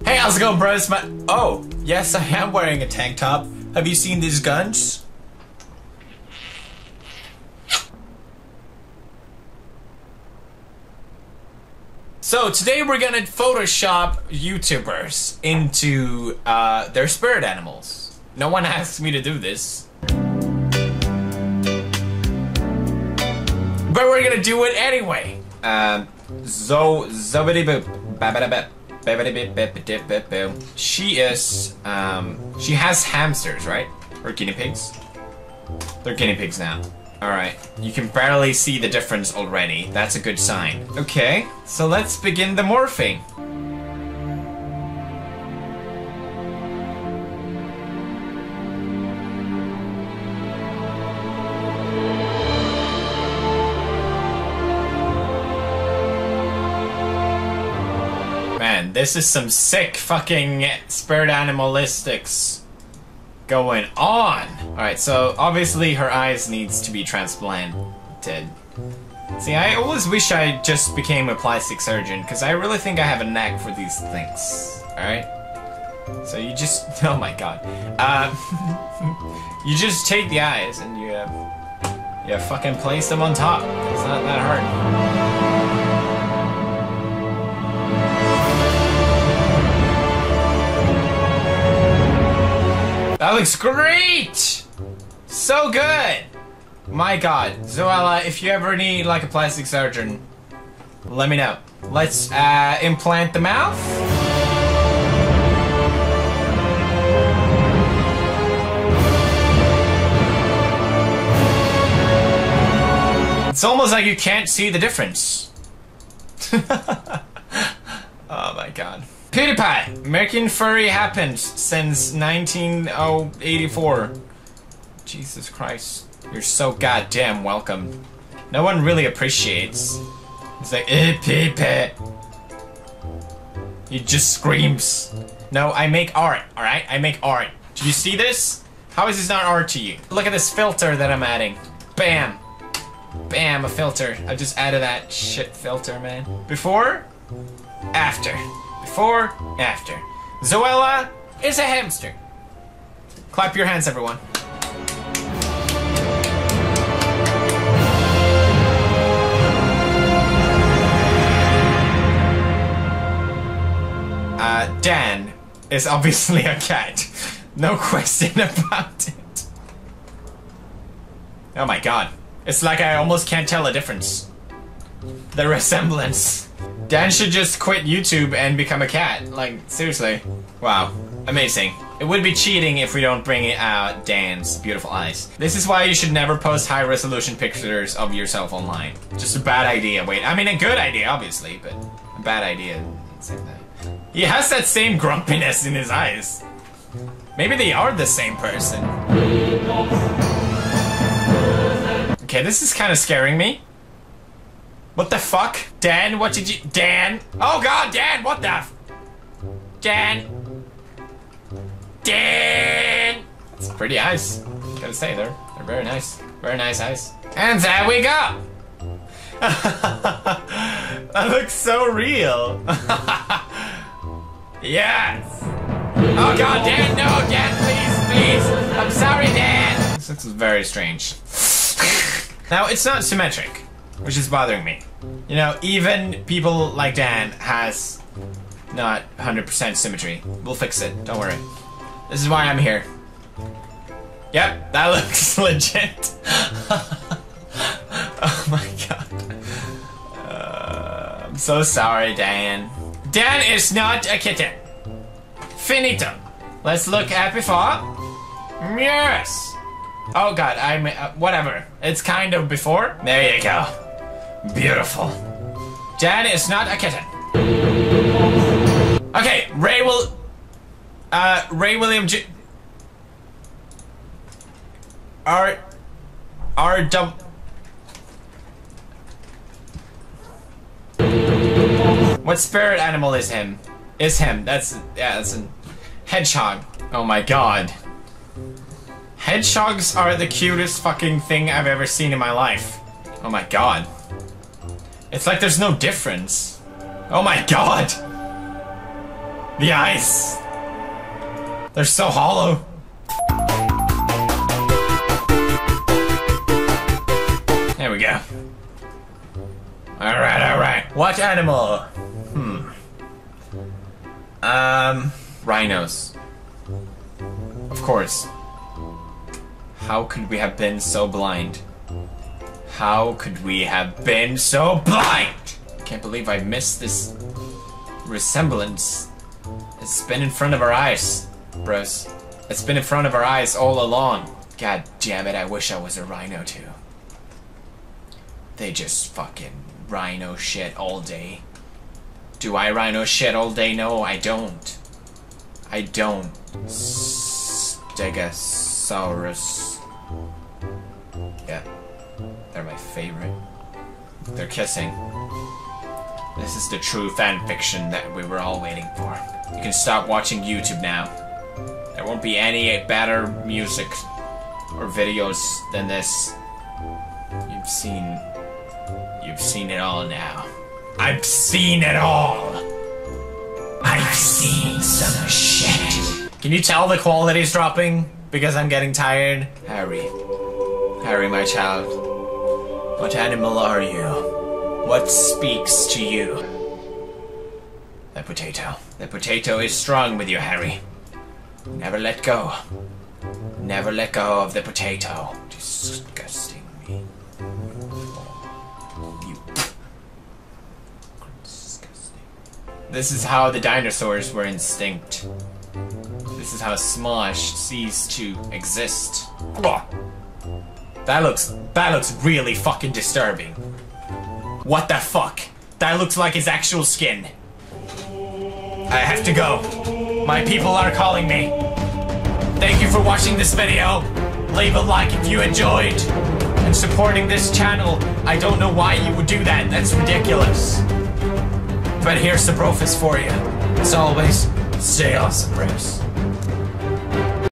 Hey, how's it going, bros? Oh, yes, I am wearing a tank top. Have you seen these guns? So today we're gonna Photoshop YouTubers into their spirit animals. No one asked me to do this, but we're gonna do it anyway. She has hamsters, right? Or guinea pigs? They're guinea pigs now. Alright, you can barely see the difference already. That's a good sign. Okay, so let's begin the morphing. Man, this is some sick fucking spirit animalistics going on. Alright, so obviously her eyes needs to be transplanted. See, I always wish I just became a plastic surgeon, because I really think I have a knack for these things. Alright? So you just... oh my god. You just take the eyes and you fucking place them on top. It's not that hard. That looks great! So good! My god. Zoella, if you ever need like a plastic surgeon, let me know. Let's implant the mouth. It's almost like you can't see the difference. Oh my god. PewDiePie! American furry happened since 1984. Jesus Christ. You're so goddamn welcome. No one really appreciates. It's like, PewDiePie. He just screams. No, I make art, alright? I make art. Do you see this? How is this not art to you? Look at this filter that I'm adding. Bam. Bam, a filter. I just added that shit filter, man. Before, after. Before, after. Zoella is a hamster. Clap your hands, everyone. Dan is obviously a cat. No question about it. Oh my god. It's like I almost can't tell a difference. The resemblance. Dan should just quit YouTube and become a cat. Like, seriously. Wow. Amazing. It would be cheating if we don't bring out Dan's beautiful eyes. This is why you should never post high-resolution pictures of yourself online. Just a bad idea. Wait, I mean a good idea, obviously, but a bad idea. He has that same grumpiness in his eyes. Maybe they are the same person. Okay, this is kind of scaring me. What the fuck? Dan, what did you... Dan? Oh god, Dan, what the f... Dan? Dan! It's pretty eyes. Gotta say, they're very nice. Very nice eyes. And there we go! That looks so real. Yes! Oh god, Dan, no, Dan, please! I'm sorry, Dan! This is very strange. Now, it's not symmetric, which is bothering me. You know, even people like Dan has not 100% symmetry. We'll fix it, don't worry. This is why I'm here. Yep, that looks legit. Oh my god. I'm so sorry, Dan. Dan is not a kitten. Finito. Let's look at before. Yes. Oh god, I'm... whatever. It's kind of before. There you go. Beautiful. Dan is not a kitten. Okay, Ray William J... What spirit animal is him? Is him. That's a hedgehog. Oh my god. Hedgehogs are the cutest fucking thing I've ever seen in my life. Oh my god. It's like there's no difference. Oh my god! The eyes. They're so hollow. There we go. Alright, alright. What animal? Rhinos. Of course. How could we have been so blind? How could we have been so blind? Can't believe I missed this resemblance. It's been in front of our eyes, bros. It's been in front of our eyes all along. God damn it, I wish I was a rhino too. They just fucking rhino shit all day. Do I rhino shit all day? No, I don't. I don't. Stegosaurus. Yeah. They're my favorite. They're kissing. This is the true fan fiction that we were all waiting for. You can stop watching YouTube now. There won't be any better music or videos than this. You've seen it all now. I've seen it all. I've seen some shit. Can you tell the quality's dropping? Because I'm getting tired. Harry. Harry, my child. What animal are you? What speaks to you? The potato. The potato is strong with you, Harry. Never let go. Never let go of the potato. Disgusting me. You. Disgusting. This is how the dinosaurs were extinct. This is how Smosh ceased to exist. That looks really fucking disturbing. What the fuck? That looks like his actual skin. I have to go. My people are calling me. Thank you for watching this video. Leave a like if you enjoyed. And supporting this channel. I don't know why you would do that. That's ridiculous. But here's the BROFIST for you. As always, stay awesome, bros.